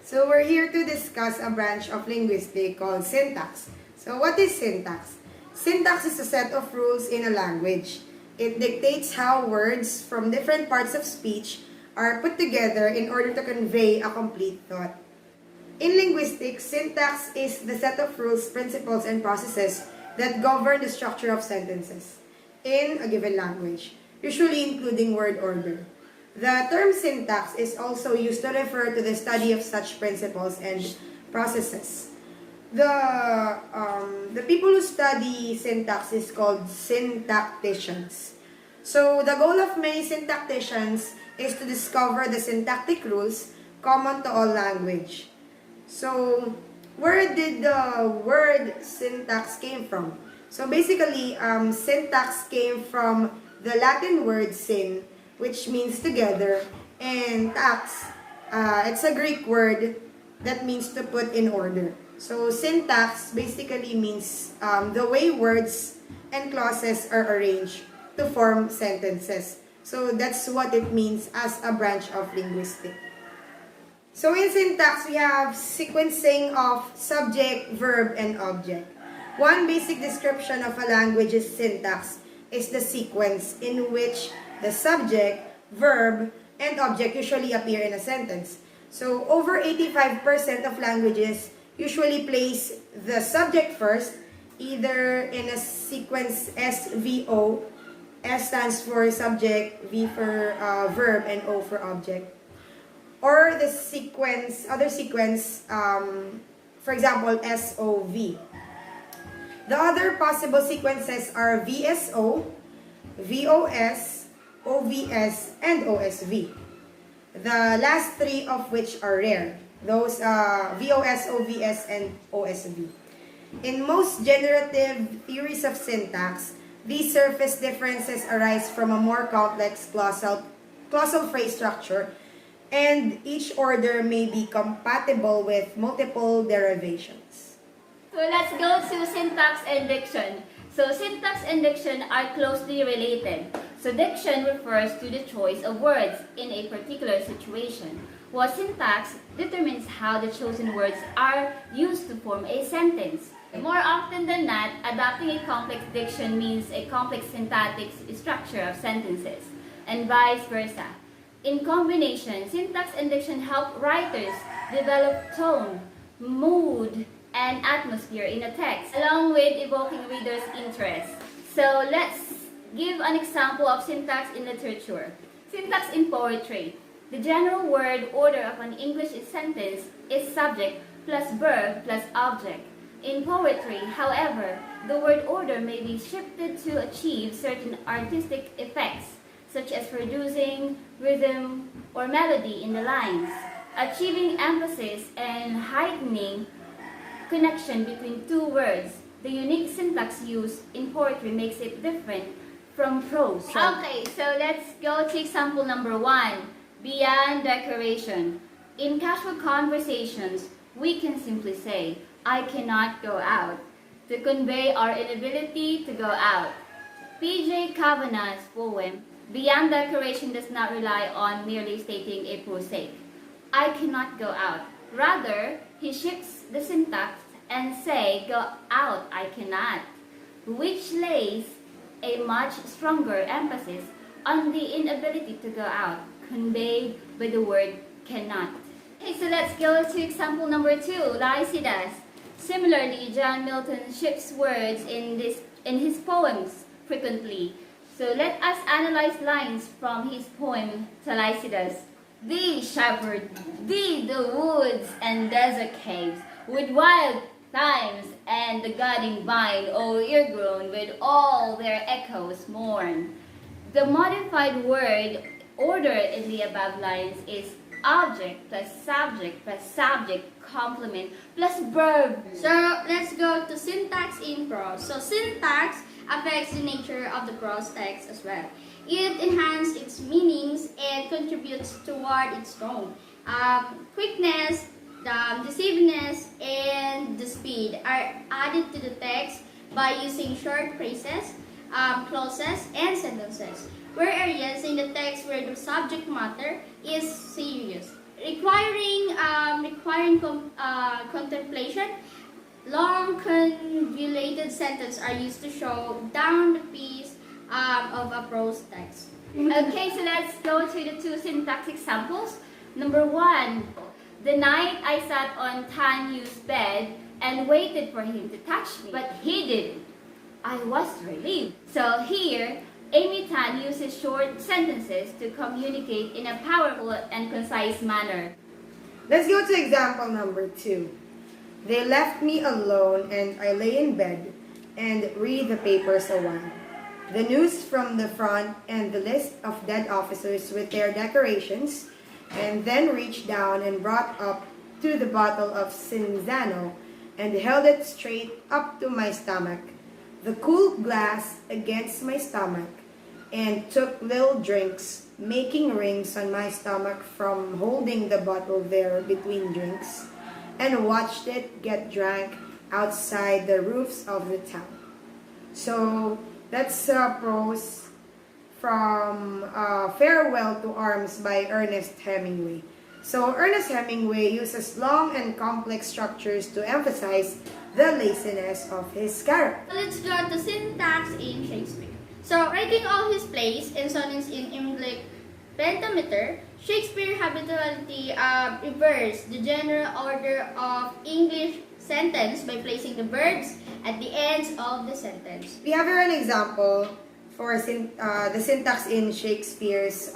So we're here to discuss a branch of linguistics called syntax. So what is syntax? Syntax is a set of rules in a language. It dictates how words from different parts of speech are put together in order to convey a complete thought. In linguistics, syntax is the set of rules, principles, and processes that govern the structure of sentences in a given language, usually including word order. The term syntax is also used to refer to the study of such principles and processes. The people who study syntax is called syntacticians. So the goal of many syntacticians is to discover the syntactic rules common to all language. So where did the word syntax came from? So basically, syntax came from the Latin word syn, which means together, and tax, it's a Greek word that means to put in order. So syntax basically means the way words and clauses are arranged to form sentences. So that's what it means as a branch of linguistics. So in syntax, we have sequencing of subject, verb, and object. One basic description of a language's syntax is the sequence in which the subject, verb, and object usually appear in a sentence. So over 85% of languages usually place the subject first, either in a sequence SVO. S stands for subject, V for verb, and O for object. Or the other sequence, for example, SOV. The other possible sequences are VSO, VOS, OVS, and OSV. The last three of which are rare. Those VOS, OVS, and OSV. In most generative theories of syntax, these surface differences arise from a more complex clausal phrase structure, and each order may be compatible with multiple derivations. So let's go to syntax and diction. So syntax and diction are closely related. So diction refers to the choice of words in a particular situation, while syntax determines how the chosen words are used to form a sentence. More often than not, adopting a complex diction means a complex syntactic structure of sentences, and vice versa. In combination, syntax and diction help writers develop tone, mood, and atmosphere in a text, along with evoking readers' interest. So let's give an example of syntax in literature. Syntax in poetry. The general word order of an English sentence is subject plus verb plus object. In poetry, however, the word order may be shifted to achieve certain artistic effects, such as producing rhythm or melody in the lines, achieving emphasis and heightening connection between two words. The unique syntax used in poetry makes it different from prose. Okay, so let's go to example number 1, beyond decoration. In casual conversations, we can simply say, I cannot go out, to convey our inability to go out. P.J. Kavanagh's poem, Beyond Decoration, does not rely on merely stating a prosaic, I cannot go out. Rather, he shifts the syntax and say, go out, I cannot, which lays a much stronger emphasis on the inability to go out, conveyed by the word cannot. Okay, so let's go to example number 2, Lycidas. Similarly, John Milton shifts words in his poems frequently. So let us analyze lines from his poem to Lycidas. Thee, shepherd, thee the woods and desert caves, with wild thymes and the budding vine, all ear-grown, with all their echoes mourn. The modified word order in the above lines is object plus subject complement plus verb. So let's go to syntax in prose. So syntax affects the nature of the prose text as well. It enhances its meanings and contributes toward its tone. Quickness, the decisiveness, and the speed are added to the text by using short phrases, clauses, and sentences. Were areas in the text where the subject matter is serious, requiring contemplation. Long convoluted sentences are used to show down the piece of a prose text. Okay, so let's go to the two syntax examples. Number 1, the night I sat on Tanyu's bed and waited for him to touch me, but he didn't. I was relieved. So here, Amy Tan uses short sentences to communicate in a powerful and concise manner. Let's go to example number 2. They left me alone and I lay in bed and read the papers a while. The news from the front and the list of dead officers with their decorations, and then reached down and brought up to the bottle of Cinzano and held it straight up to my stomach, the cool glass against my stomach, and took little drinks, making rings on my stomach from holding the bottle there between drinks, and watched it get drank outside the roofs of the town. So that's prose from Farewell to Arms by Ernest Hemingway. So Ernest Hemingway uses long and complex structures to emphasize the laziness of his character. Let's go to syntax in Shakespeare. So, writing all his plays and sonnets in English pentameter, Shakespeare habitually reversed the general order of English sentence by placing the verbs at the ends of the sentence. We have here an example for the syntax in Shakespeare's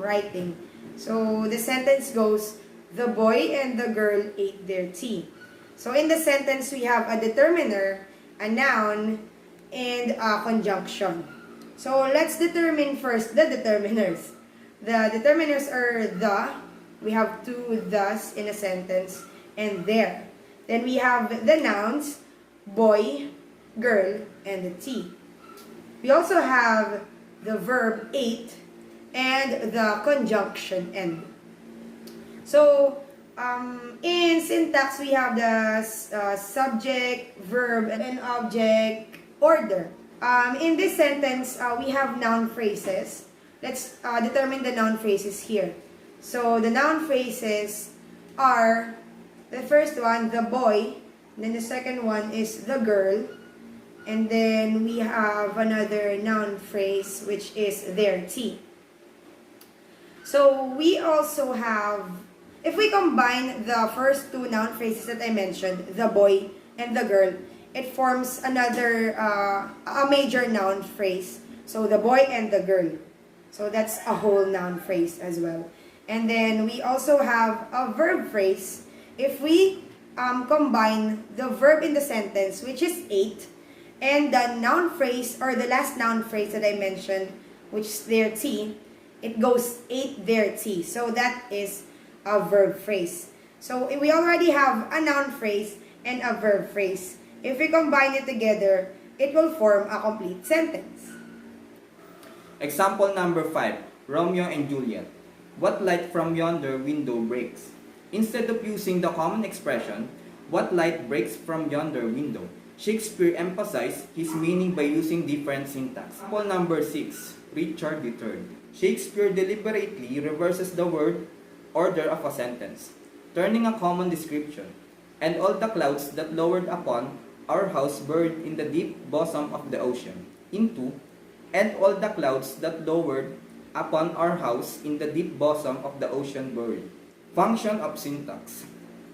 writing. So the sentence goes, the boy and the girl ate their tea. So in the sentence, we have a determiner, a noun, and a conjunction. So let's determine first the determiners. The determiners are the, we have two thus in a sentence, and there. Then we have the nouns, boy, girl, and the tea. We also have the verb ate and the conjunction end. So in syntax, we have the subject, verb, and object order. In this sentence, we have noun phrases. Let's determine the noun phrases here. So the noun phrases are, the first one, the boy, then the second one is the girl, and then we have another noun phrase which is their tea. So we also have, if we combine the first two noun phrases that I mentioned, the boy and the girl, it forms another, a major noun phrase. So the boy and the girl. So that's a whole noun phrase as well. And then we also have a verb phrase. If we combine the verb in the sentence, which is ate, and the noun phrase, or the last noun phrase that I mentioned, which is their tea, it goes ate their tea. So that is a verb phrase. So we already have a noun phrase and a verb phrase. If we combine it together, it will form a complete sentence. Example number 5, Romeo and Juliet. What light from yonder window breaks? Instead of using the common expression, what light breaks from yonder window, Shakespeare emphasized his meaning by using different syntax. Example number 6, Richard III. Shakespeare deliberately reverses the word order of a sentence, turning a common description, and all the clouds that lowered upon our house buried in the deep bosom of the ocean, into, and all the clouds that lowered upon our house in the deep bosom of the ocean buried. Function of syntax.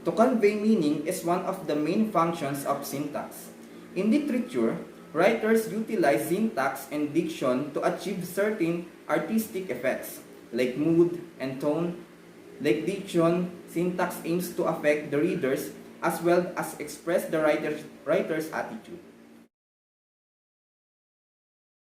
To convey meaning is one of the main functions of syntax. In literature, writers utilize syntax and diction to achieve certain artistic effects, like mood and tone. Like diction, syntax aims to affect the readers as well as express the writer's attitude.